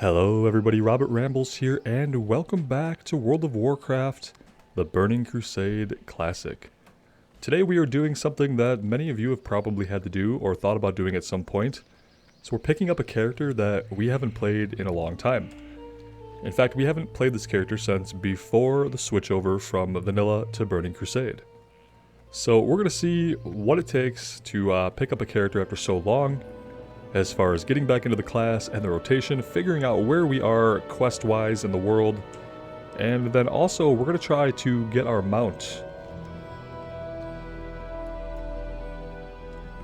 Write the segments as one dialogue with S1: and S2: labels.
S1: Hello everybody, Robert Rambles here, and welcome back to World of Warcraft, the Burning Crusade Classic. Today we are doing something that many of you have probably had to do or thought about doing at some point. So we're picking up a character that we haven't played in a long time. In fact, we haven't played this character since before the switchover from Vanilla to Burning Crusade. So we're going to see what it takes to pick up a character after so long, as far as getting back into the class and the rotation, figuring out where we are quest-wise in the world, and then also we're going to try to get our mount,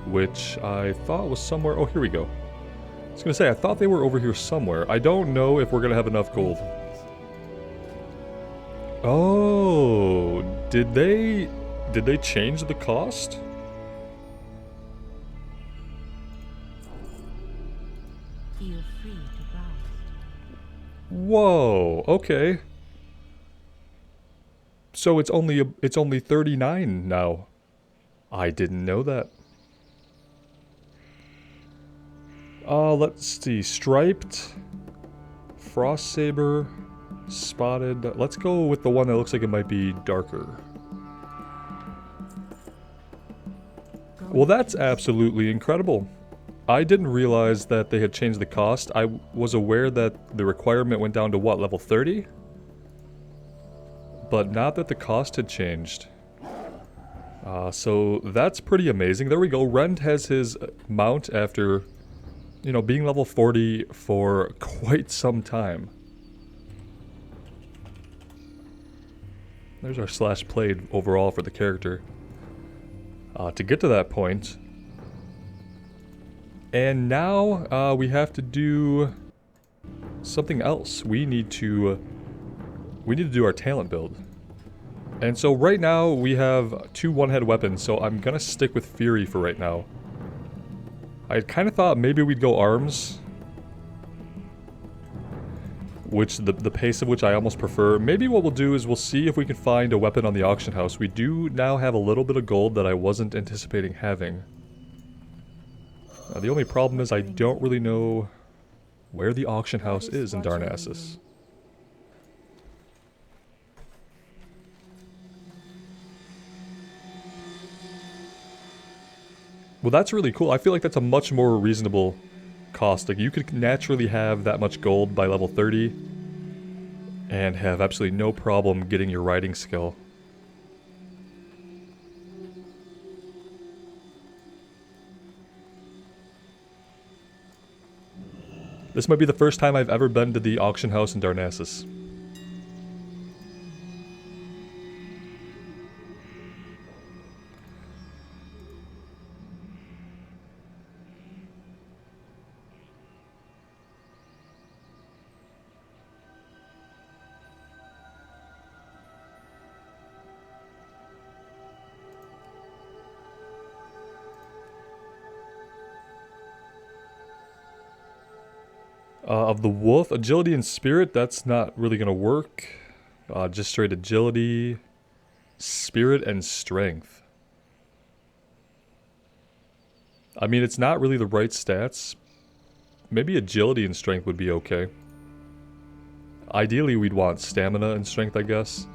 S1: which I thought was somewhere. Oh, here we go. I was going to say, I thought they were over here somewhere. I don't know if we're going to have enough gold. Oh, did they change the cost?
S2: Feel free to browse.
S1: Whoa, okay. So it's only 39 now. I didn't know that. Let's see. Striped, Frost Saber, Spotted. Let's go with the one that looks like it might be darker. Well, that's absolutely incredible. I didn't realize that they had changed the cost. I was aware that the requirement went down to what, level 30? But not that the cost had changed. So that's pretty amazing. There we go. Rend has his mount after, you know, being level 40 for quite some time. There's our slash played overall for the character. To get to that point. And now we have to do something else. We need to do our talent build. And so right now we have two one-head weapons, so I'm gonna stick with Fury for right now. I kind of thought maybe we'd go arms, which the pace of which I almost prefer. Maybe what we'll do is we'll see if we can find a weapon on the auction house. We do now have a little bit of gold that I wasn't anticipating having. The only problem is I don't really know where the auction house is in Darnassus. Well, that's really cool. I feel like that's a much more reasonable cost. Like, you could naturally have that much gold by level 30 and have absolutely no problem getting your riding skill. This might be the first time I've ever been to the auction house in Darnassus. Of the wolf, agility and spirit, that's not really going to work. Just straight agility, spirit, and strength. I mean, it's not really the right stats. Maybe agility and strength would be okay. Ideally, we'd want stamina and strength, I guess.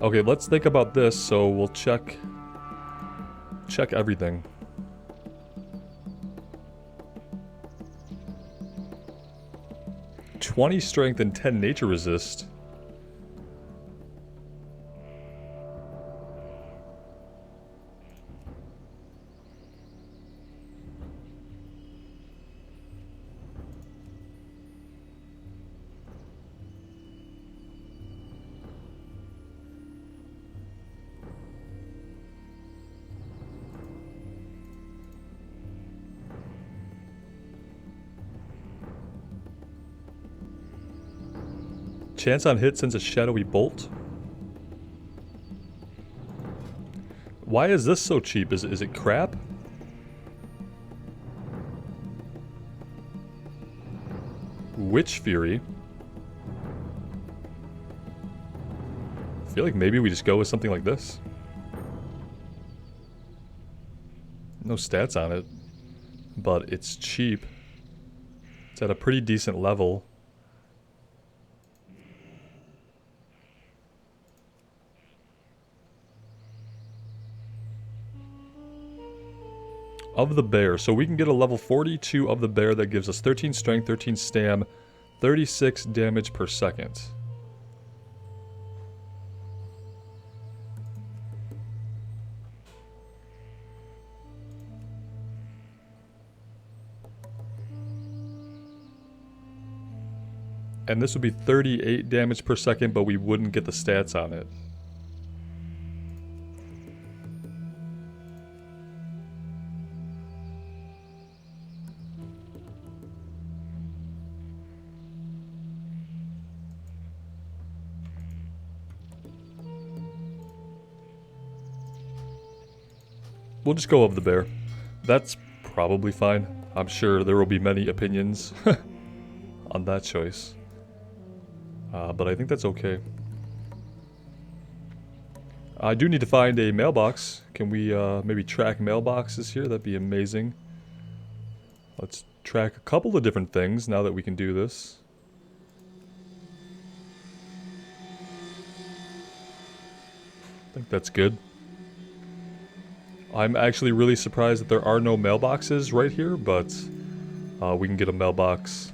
S1: Okay, let's think about this, so we'll check everything. 20 strength and 10 nature resist. Chance on hit sends a shadowy bolt. Why is this so cheap? Is it crap? Witch Fury. I feel like maybe we just go with something like this. No stats on it, but it's cheap. It's at a pretty decent level. Of the bear. So we can get a level 42 of the bear that gives us 13 strength, 13 stam, 36 damage per second. And this would be 38 damage per second, but we wouldn't get the stats on it. We'll just go of the bear. That's probably fine. I'm sure there will be many opinions on that choice. But I think that's okay. I do need to find a mailbox. Can we maybe track mailboxes here? That'd be amazing. Let's track a couple of different things now that we can do this. I think that's good. I'm actually really surprised that there are no mailboxes right here, but we can get a mailbox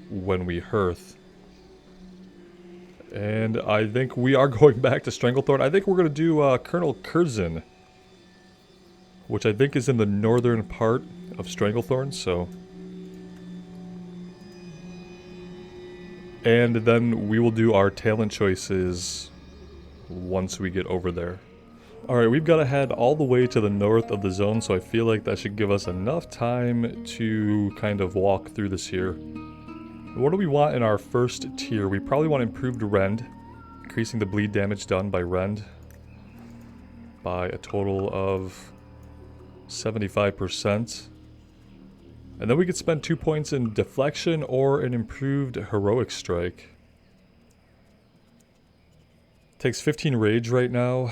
S1: when we hearth. And I think we are going back to Stranglethorn. I think we're going to do Colonel Kurzen, which I think is in the northern part of Stranglethorn, so... And then we will do our talent choices once we get over there. Alright, we've got to head all the way to the north of the zone, so I feel like that should give us enough time to kind of walk through this here. What do we want in our first tier? We probably want improved rend, increasing the bleed damage done by rend by a total of 75%. And then we could spend 2 points in deflection or an improved heroic strike. Takes 15 rage right now.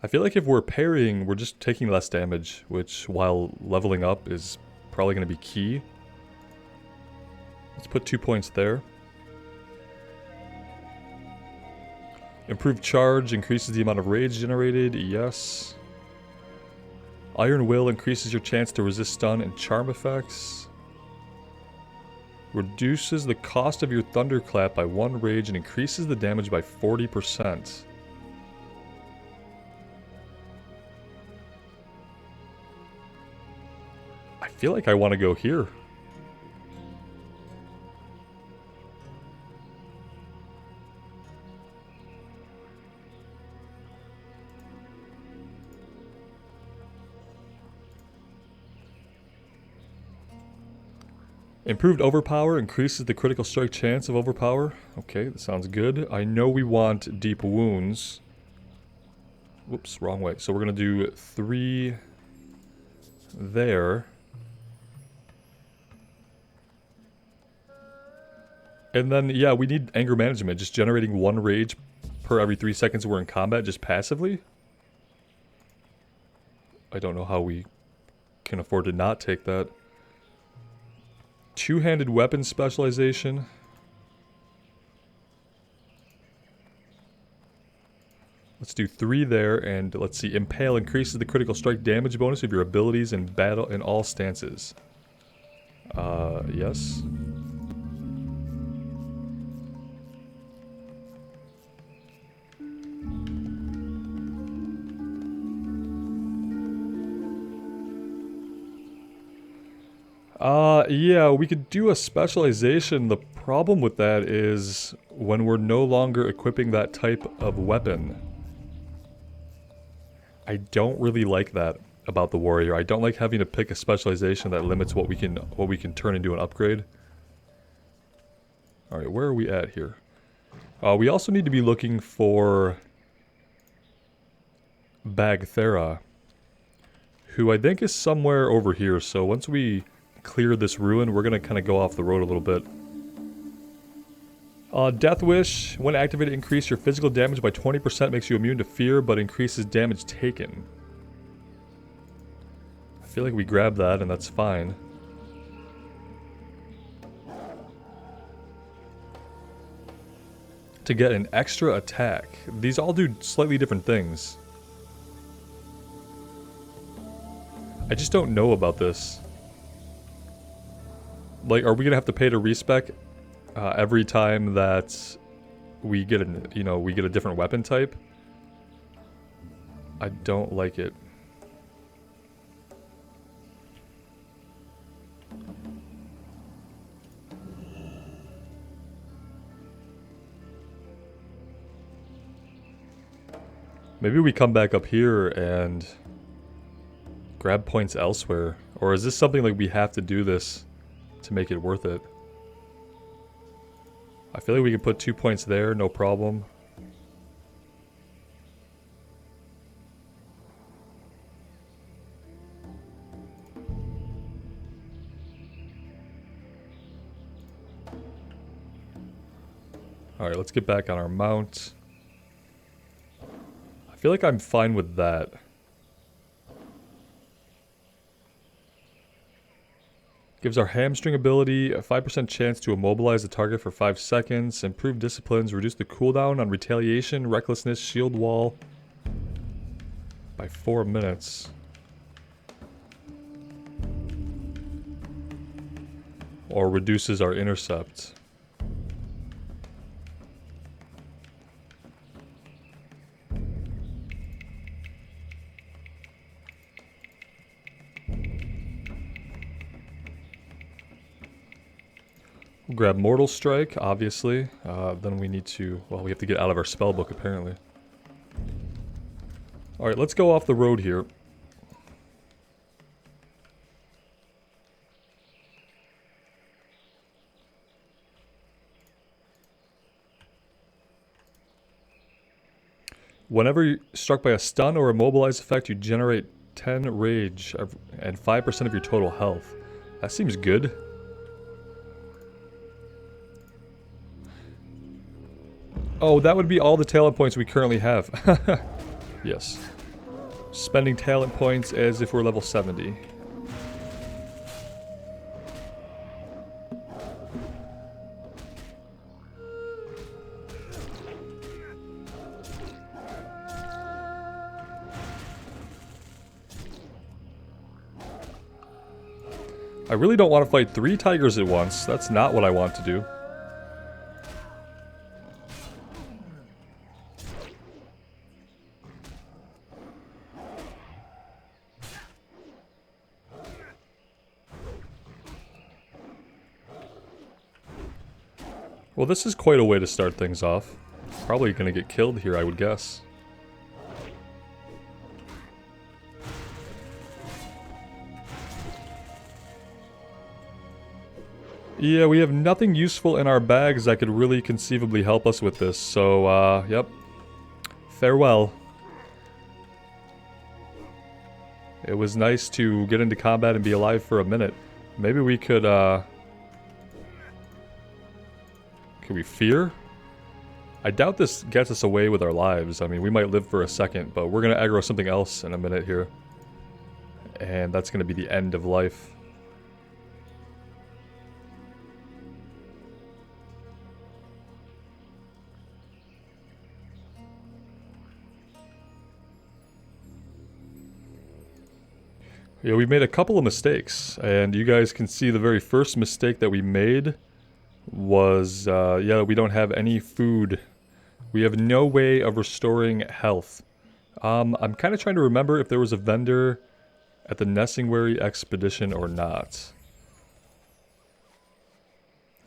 S1: I feel like if we're parrying, we're just taking less damage, which, while leveling up, is probably going to be key. Let's put 2 points there. Improved charge increases the amount of rage generated, yes. Iron Will increases your chance to resist stun and charm effects. Reduces the cost of your Thunderclap by 1 rage and increases the damage by 40%. I feel like I want to go here. Improved Overpower increases the critical strike chance of Overpower. Okay, that sounds good. I know we want Deep Wounds. Whoops, wrong way. So we're going to do 3 there. And then, yeah, we need Anger Management. Just generating 1 rage per every 3 seconds we're in combat, just passively. I don't know how we can afford to not take that. Two-handed weapon specialization. Let's do 3 there, and let's see. Impale increases the critical strike damage bonus of your abilities in battle in all stances. Yes. Yeah, we could do a specialization. The problem with that is when we're no longer equipping that type of weapon. I don't really like that about the warrior. I don't like having to pick a specialization that limits what we can turn into an upgrade. All right, where are we at here? We also need to be looking for Bagthera, who I think is somewhere over here. So once we clear this ruin, we're gonna kind of go off the road a little bit. Death Wish, when activated, increase your physical damage by 20%, makes you immune to fear, but increases damage taken. I feel like we grab that and that's fine. To get an extra attack. These all do slightly different things. I just don't know about this. Like, are we gonna have to pay to respec every time that we get we get a different weapon type? I don't like it. Maybe we come back up here and grab points elsewhere. Or is this something like we have to do this to make it worth it? I feel like we can put 2 points there, no problem. Alright, let's get back on our mount. I feel like I'm fine with that. Gives our hamstring ability a 5% chance to immobilize the target for 5 seconds. Improve disciplines, reduce the cooldown on retaliation, recklessness, shield wall by 4 minutes. Or reduces our intercept. We'll grab Mortal Strike, obviously. Then we need to... well, we have to get out of our spellbook, apparently. Alright, let's go off the road here. Whenever you're struck by a stun or immobilize effect, you generate 10 rage and 5% of your total health. That seems good. Oh, that would be all the talent points we currently have. Yes. Spending talent points as if we're level 70. I really don't want to fight 3 tigers at once. That's not what I want to do. Well, this is quite a way to start things off. Probably gonna get killed here, I would guess. Yeah, we have nothing useful in our bags that could really conceivably help us with this, so, yep. Farewell. It was nice to get into combat and be alive for a minute. Maybe we could, Can we fear? I doubt this gets us away with our lives. I mean, we might live for a second, but we're going to aggro something else in a minute here. And that's going to be the end of life. Yeah, we made a couple of mistakes, and you guys can see the very first mistake that we made was, yeah, we don't have any food. We have no way of restoring health. I'm kind of trying to remember if there was a vendor at the Nessingwary expedition or not.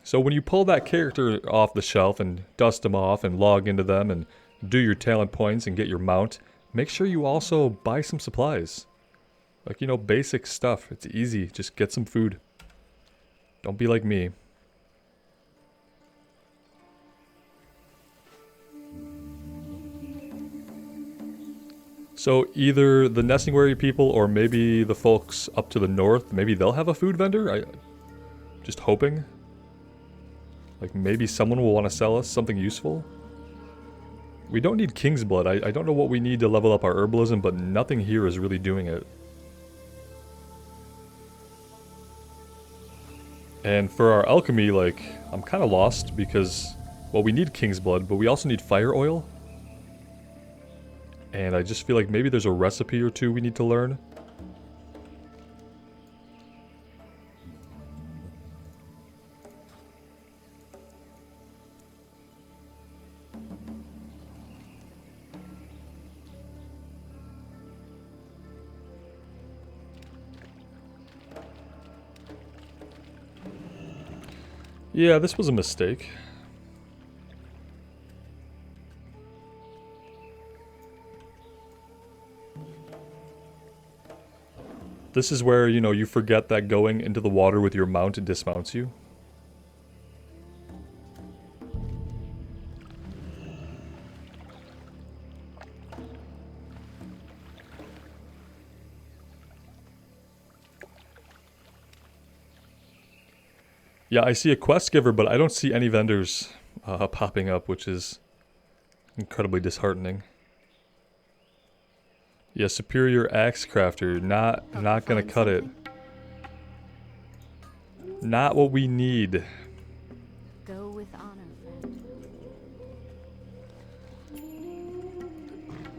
S1: So when you pull that character off the shelf and dust them off and log into them and do your talent points and get your mount, make sure you also buy some supplies. Like, you know, basic stuff. It's easy. Just get some food. Don't be like me. So either the Nessingwary people or maybe the folks up to the north, maybe they'll have a food vendor? Just hoping. Like maybe someone will want to sell us something useful. We don't need King's Blood. I don't know what we need to level up our herbalism, but nothing here is really doing it. And for our alchemy, like, I'm kind of lost because, well, we need King's Blood, but we also need fire oil. And I just feel like maybe there's a recipe or two we need to learn. Yeah, this was a mistake. This is where, you know, you forget that going into the water with your mount dismounts you. Yeah, I see a quest giver, but I don't see any vendors popping up, which is incredibly disheartening. Yeah, superior axe crafter, not gonna cut it. Not what we need.
S2: Go with honor, friend.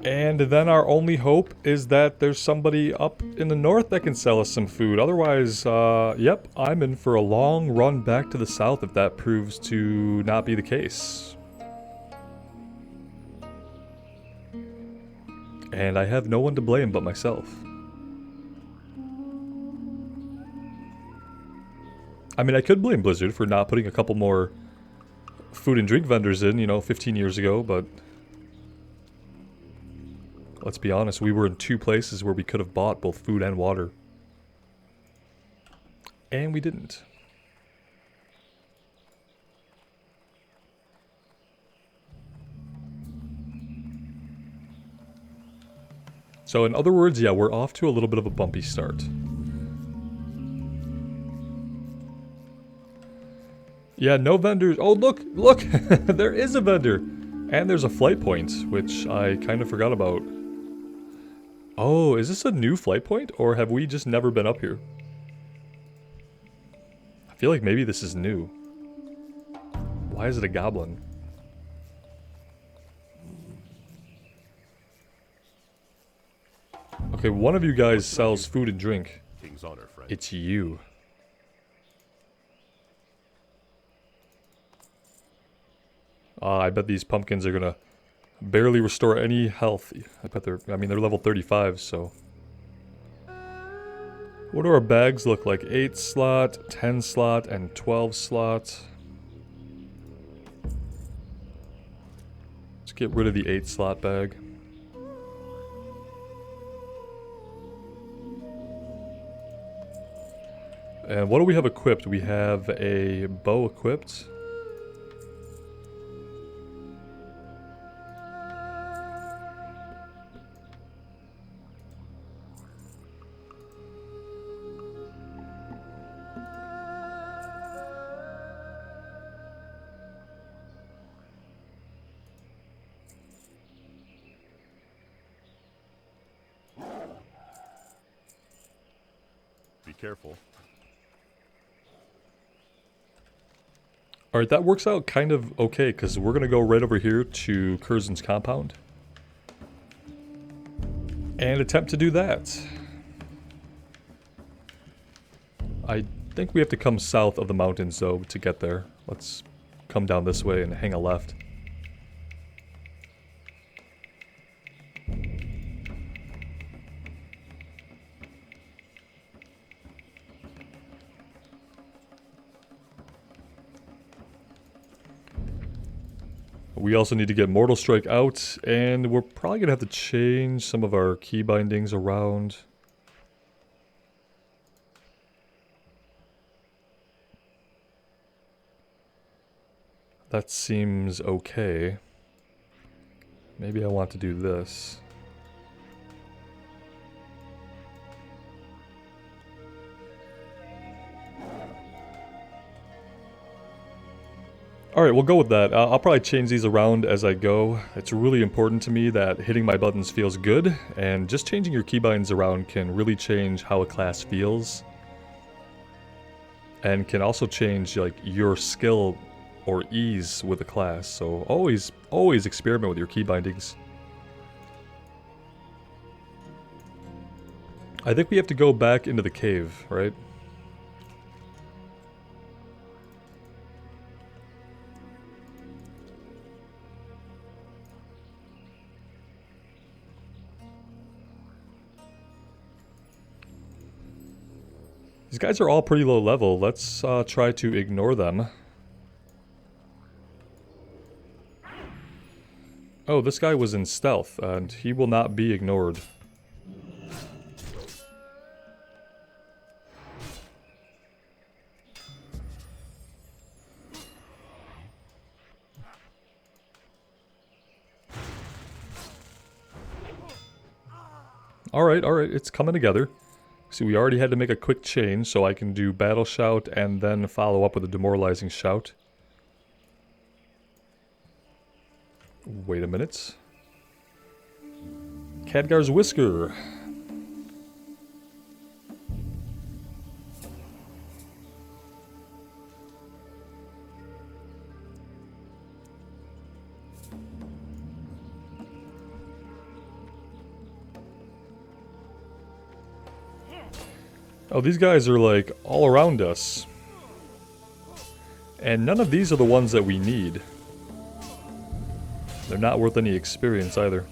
S1: And then our only hope is that there's somebody up in the north that can sell us some food. Otherwise, yep, I'm in for a long run back to the south if that proves to not be the case. And I have no one to blame but myself. I mean, I could blame Blizzard for not putting a couple more food and drink vendors in, you know, 15 years ago, but let's be honest, we were in two places where we could have bought both food and water. And we didn't. So in other words, yeah, we're off to a little bit of a bumpy start. Yeah, no vendors. Oh, look! There is a vendor! And there's a flight point, which I kind of forgot about. Oh, is this a new flight point? Or have we just never been up here? I feel like maybe this is new. Why is it a goblin? Okay, one of you guys sells food and drink.
S3: King's honor, friend.
S1: It's you. I bet these pumpkins are gonna barely restore any health. I bet they're level 35, so. What do our bags look like? 8 slot, 10 slot, and 12 slot. Let's get rid of the 8 slot bag. And what do we have equipped? We have a bow equipped.
S3: Be careful.
S1: Alright, that works out kind of okay, because we're going to go right over here to Kurzen's compound. And attempt to do that. I think we have to come south of the mountains, though, to get there. Let's come down this way and hang a left. We also need to get Mortal Strike out, and we're probably going to have to change some of our key bindings around. That seems okay. Maybe I want to do this. Alright, we'll go with that. I'll probably change these around as I go. It's really important to me that hitting my buttons feels good, and just changing your keybinds around can really change how a class feels. and can also change like your skill or ease with a class. So always experiment with your key bindings. I think we have to go back into the cave, right? These guys are all pretty low level. Let's try to ignore them. Oh, this guy was in stealth, and he will not be ignored. Alright, it's coming together. See, we already had to make a quick change, so I can do Battle Shout and then follow up with a Demoralizing Shout. Wait a minute. Khadgar's Whisker. Oh, these guys are like all around us. And none of these are the ones that we need. They're not worth any experience either.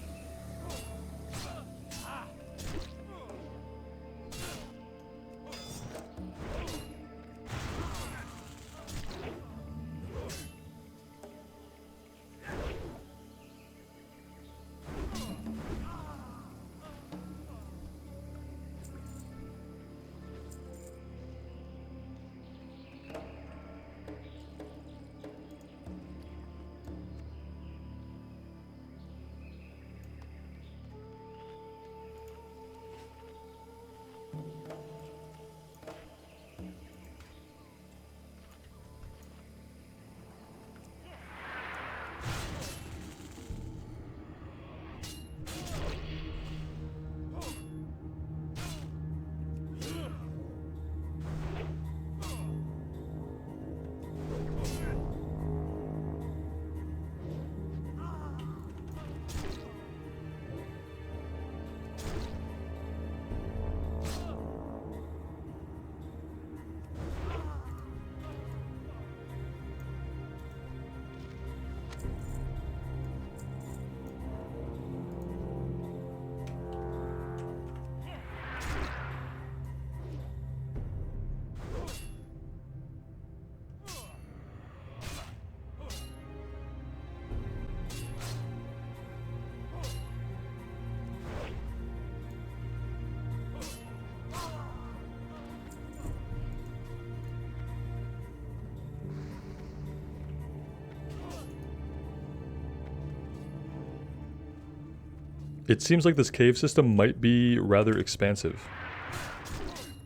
S1: It seems like this cave system might be rather expansive.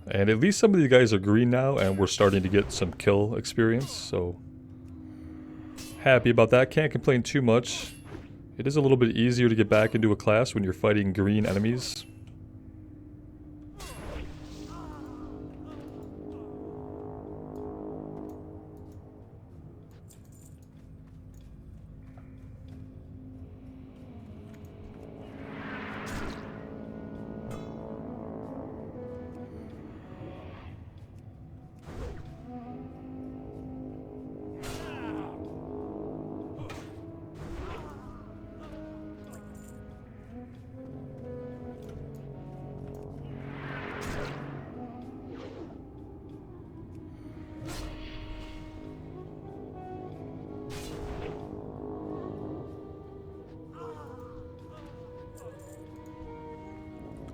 S1: And at least some of these guys are green now, and we're starting to get some kill experience, so... happy about that. Can't complain too much. It is a little bit easier to get back into a class when you're fighting green enemies.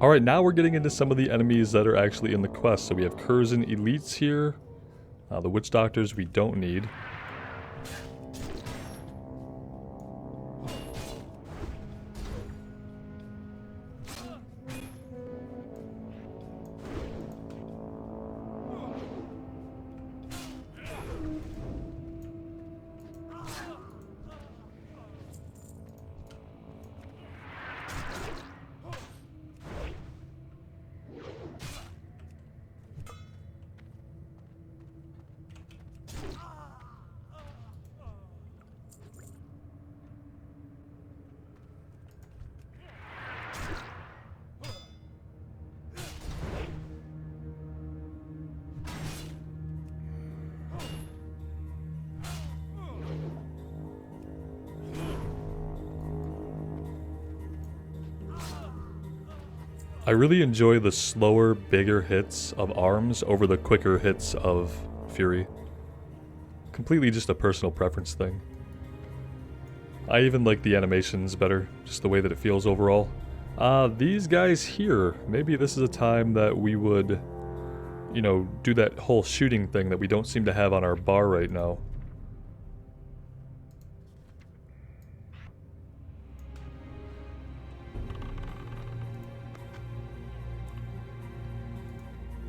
S1: Alright, now we're getting into some of the enemies that are actually in the quest. So we have Kurzen elites here. The witch doctors we don't need. I really enjoy the slower, bigger hits of arms over the quicker hits of Fury. Completely just a personal preference thing. I even like the animations better, just the way that it feels overall. These guys here, maybe this is a time that we would, you know, do that whole shooting thing that we don't seem to have on our bar right now.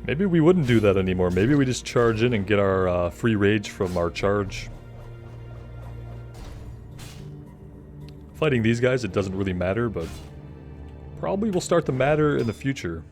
S1: Maybe we wouldn't do that anymore. Maybe we just charge in and get our free rage from our charge. Fighting these guys, it doesn't really matter, but probably will start to matter in the future.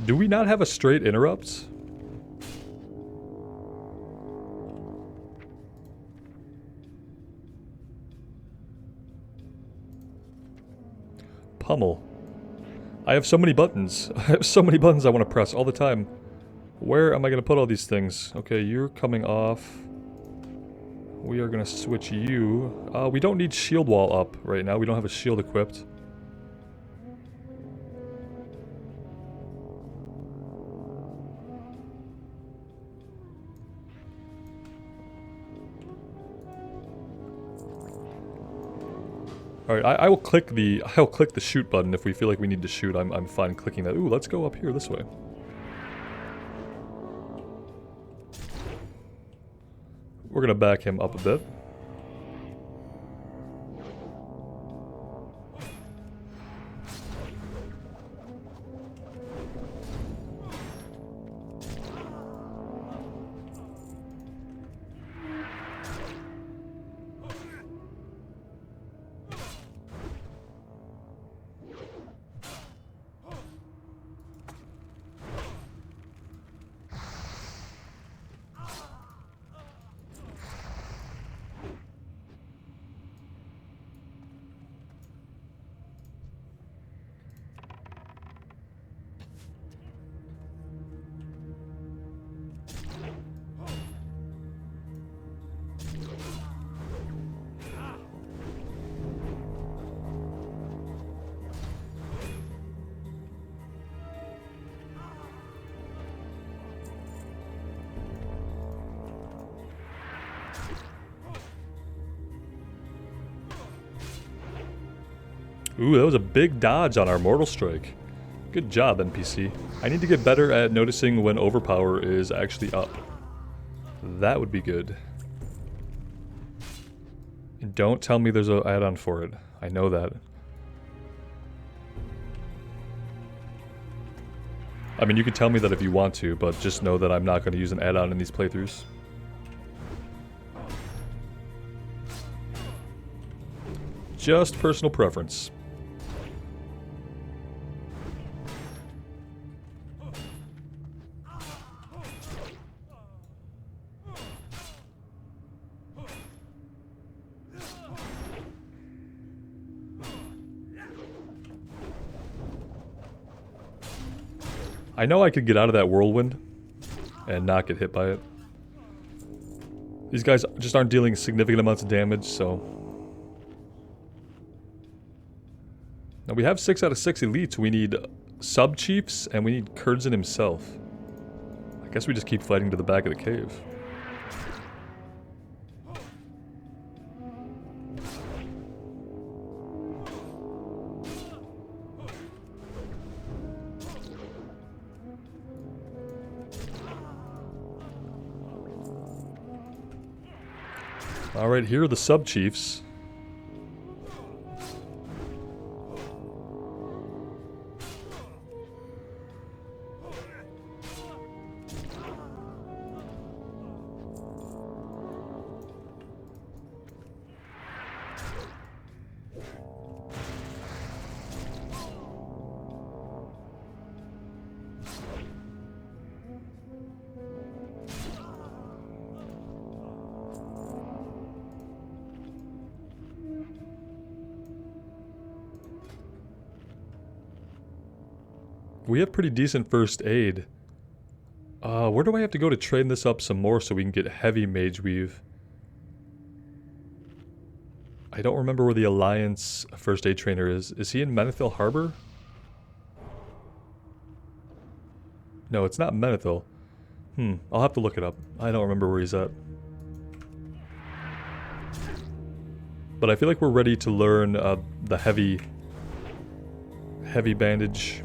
S1: Do we not have a straight interrupt? Pummel. I have so many buttons. I have so many buttons I want to press all the time. Where am I going to put all these things? Okay, you're coming off. We are going to switch you. We don't need shield wall up right now. We don't have a shield equipped. Alright, I'll click the shoot button if we feel like we need to shoot. I'm fine clicking that. Ooh, let's go up here this way. We're gonna back him up a bit. Ooh, that was a big dodge on our Mortal Strike. Good job, NPC. I need to get better at noticing when overpower is actually up. That would be good. And don't tell me there's an add-on for it. I know that. I mean, you can tell me that if you want to, but just know that I'm not going to use an add-on in these playthroughs. Just personal preference. I know I could get out of that whirlwind and not get hit by it. These guys just aren't dealing significant amounts of damage, so... Now we have 6 out of 6 elites. We need sub-chiefs and we need Kurzen himself. I guess we just keep fighting to the back of the cave. Alright, here are the sub-chiefs. we have pretty decent first aid. Where do I have to go to train this up some more so we can get heavy mage weave? I don't remember where the Alliance first aid trainer is. Is he in Menethil Harbor? No, it's not Menethil. I'll have to look it up. I don't remember where he's at. But I feel like we're ready to learn the heavy bandage.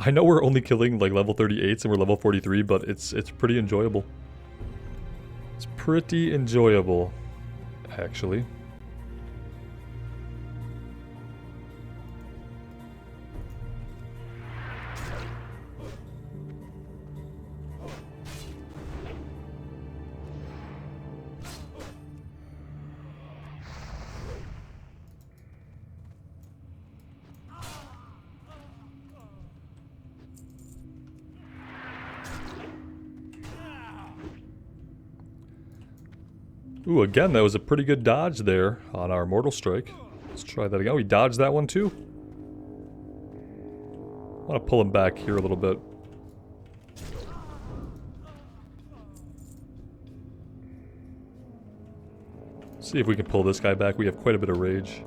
S1: I know we're only killing like level 38s and we're level 43, but it's pretty enjoyable. It's pretty enjoyable, actually. Ooh, again, that was a pretty good dodge there on our Mortal Strike. Let's try that again. We dodged that one too. I want to pull him back here a little bit. See if we can pull this guy back. We have quite a bit of rage.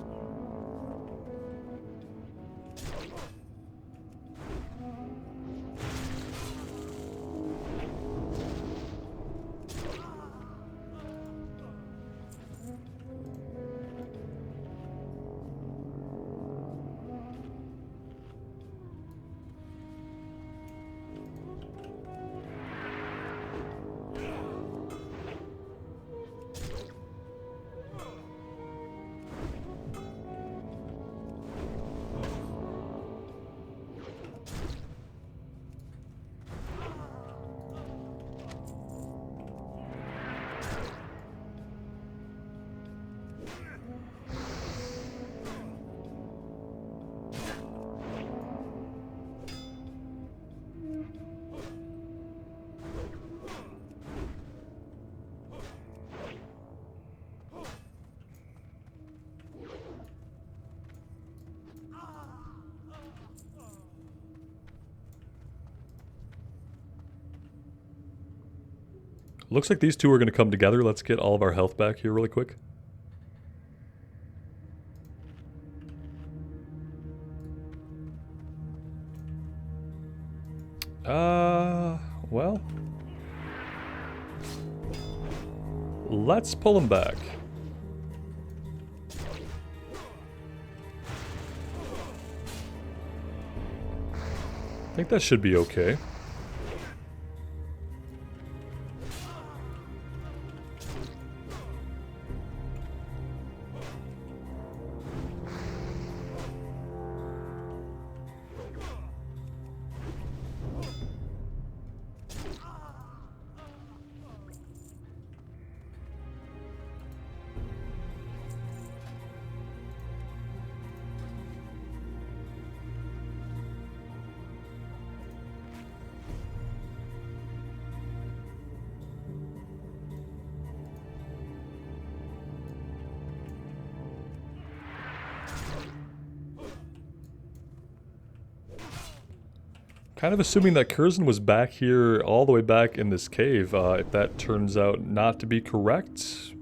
S1: Looks like these two are going to come together. Let's get all of our health back here really quick. Well. Let's pull them back. I think that should be okay. Kind of assuming that Kurzen was back here, all the way back in this cave. If that turns out not to be correct,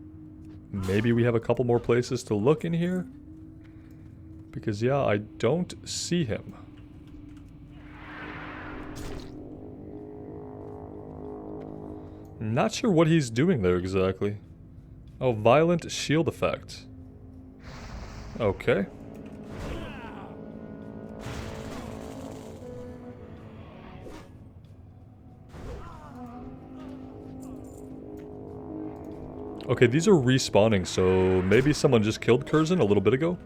S1: maybe we have a couple more places to look in here. Because yeah, I don't see him. Not sure what he's doing there exactly. Oh, violent shield effect. Okay. Okay, these are respawning, so maybe someone just killed Kurzen a little bit ago?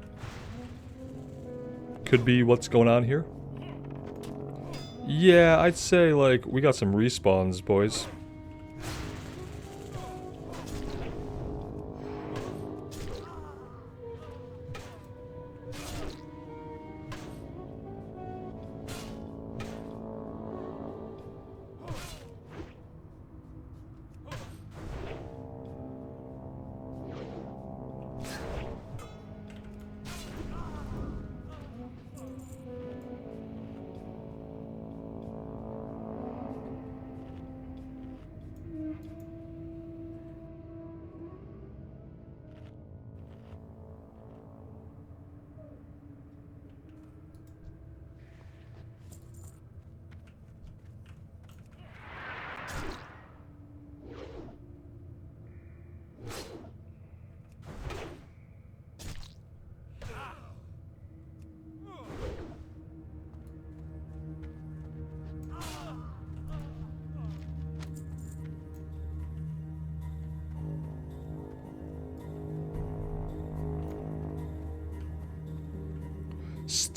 S1: Could be what's going on here. Yeah, I'd say, like, we got some respawns, boys.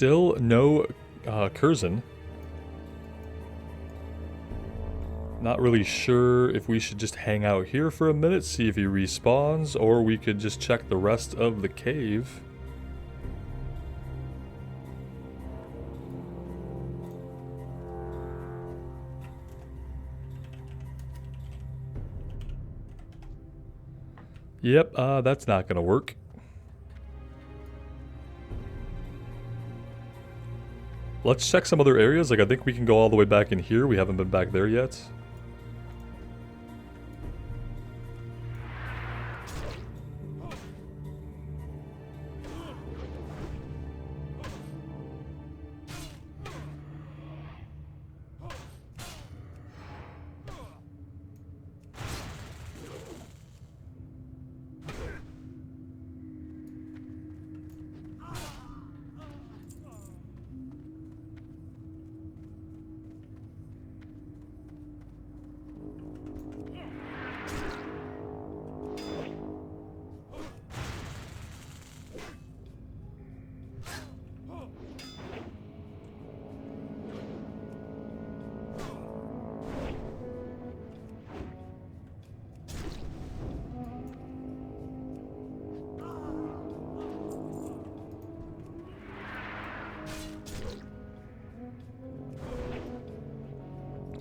S1: Still no Kurzen. Not really sure if we should just hang out here for a minute, see if he respawns, or we could just check the rest of the cave. Yep, that's not gonna work. Let's check some other areas. Like, I think we can go all the way back in here. We haven't been back there yet.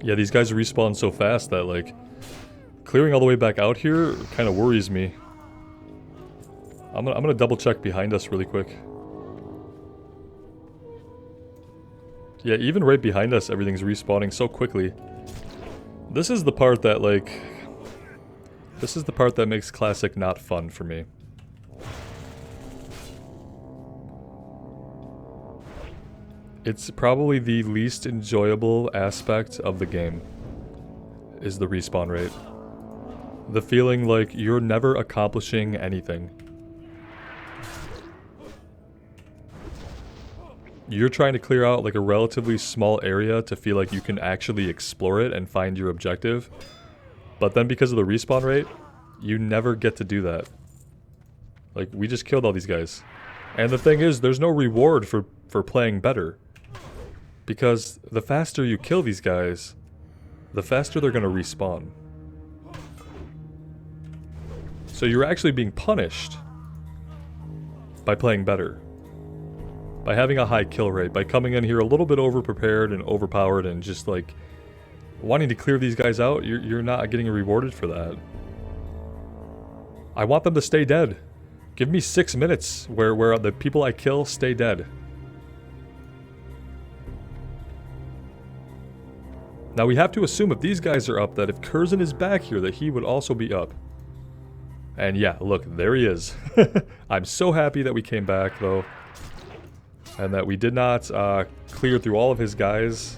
S1: Yeah, these guys respawn so fast that, like, clearing all the way back out here kind of worries me. I'm gonna double check behind us really quick. Yeah, even right behind us, everything's respawning so quickly. This is the part that, like... This is the part that makes Classic not fun for me. It's probably the least enjoyable aspect of the game, is the respawn rate. The feeling like you're never accomplishing anything. You're trying to clear out like a relatively small area to feel like you can actually explore it and find your objective. But then because of the respawn rate, you never get to do that. Like, we just killed all these guys. And the thing is, there's no reward for playing better. Because the faster you kill these guys, the faster they're gonna respawn. So you're actually being punished by playing better. By having a high kill rate, by coming in here a little bit over-prepared and overpowered and just like wanting to clear these guys out, you're not getting rewarded for that. I want them to stay dead. Give me 6 minutes where the people I kill stay dead. Now we have to assume if these guys are up, that if Kurzen is back here, that he would also be up. And yeah, look, there he is. I'm so happy that we came back, though. And that we did not clear through all of his guys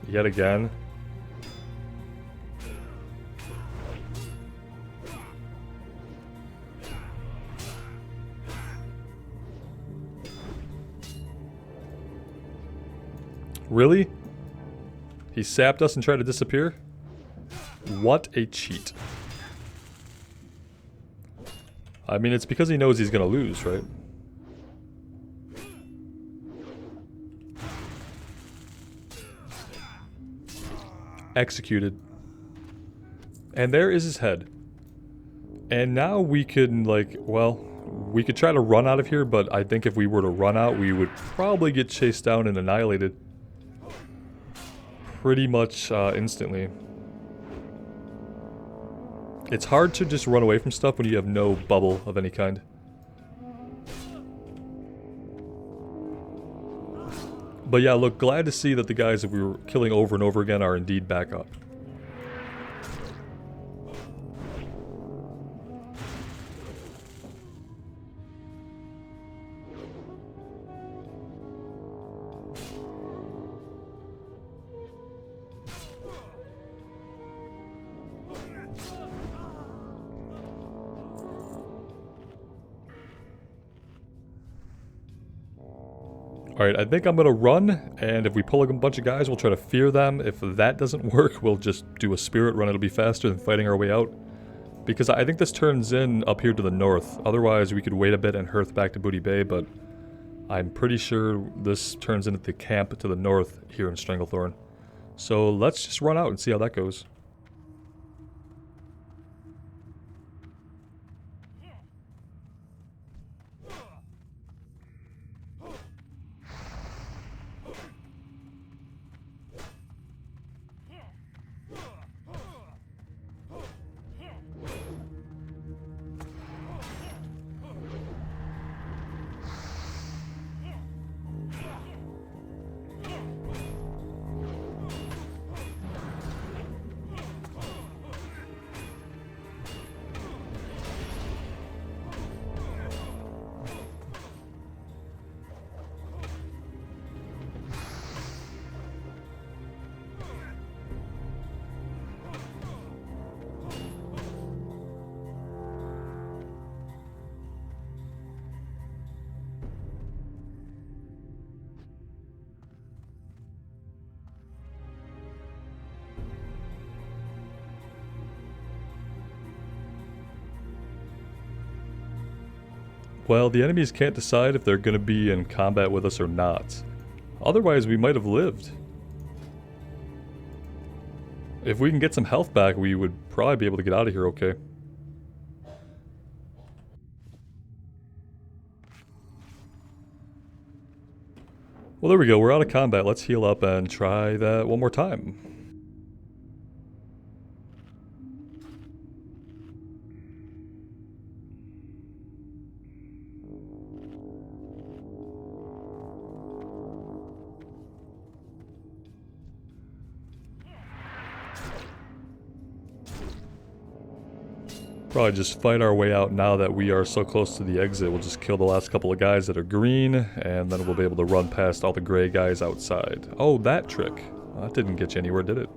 S1: yet again. Really? He sapped us and tried to disappear? What a cheat. I mean, it's because he knows he's gonna lose, right? Executed. And there is his head. And now we can, like, well, we could try to run out of here, but I think if we were to run out, we would probably get chased down and annihilated. Pretty much instantly. It's hard to just run away from stuff when you have no bubble of any kind. But yeah, look, glad to see that the guys that we were killing over and over again are indeed back up. Alright, I think I'm gonna run, and if we pull a bunch of guys, we'll try to fear them. If that doesn't work, we'll just do a spirit run. It'll be faster than fighting our way out. Because I think this turns in up here to the north. Otherwise, we could wait a bit and hearth back to Booty Bay, but I'm pretty sure this turns into the camp to the north here in Stranglethorn. So let's just run out and see how that goes. Well, the enemies can't decide if they're going to be in combat with us or not. Otherwise, we might have lived. If we can get some health back, we would probably be able to get out of here okay. Well, there we go. We're out of combat. Let's heal up and try that one more time. Probably just fight our way out now that we are so close to the exit. We'll just kill the last couple of guys that are green, and then we'll be able to run past all the gray guys outside. Oh, that trick. That didn't get you anywhere, did it?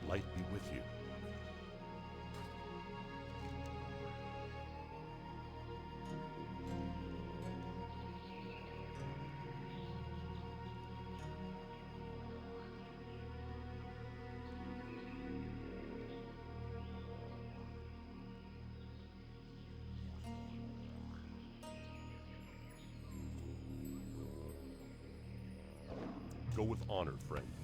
S3: Light be with you. Go with honor, friend.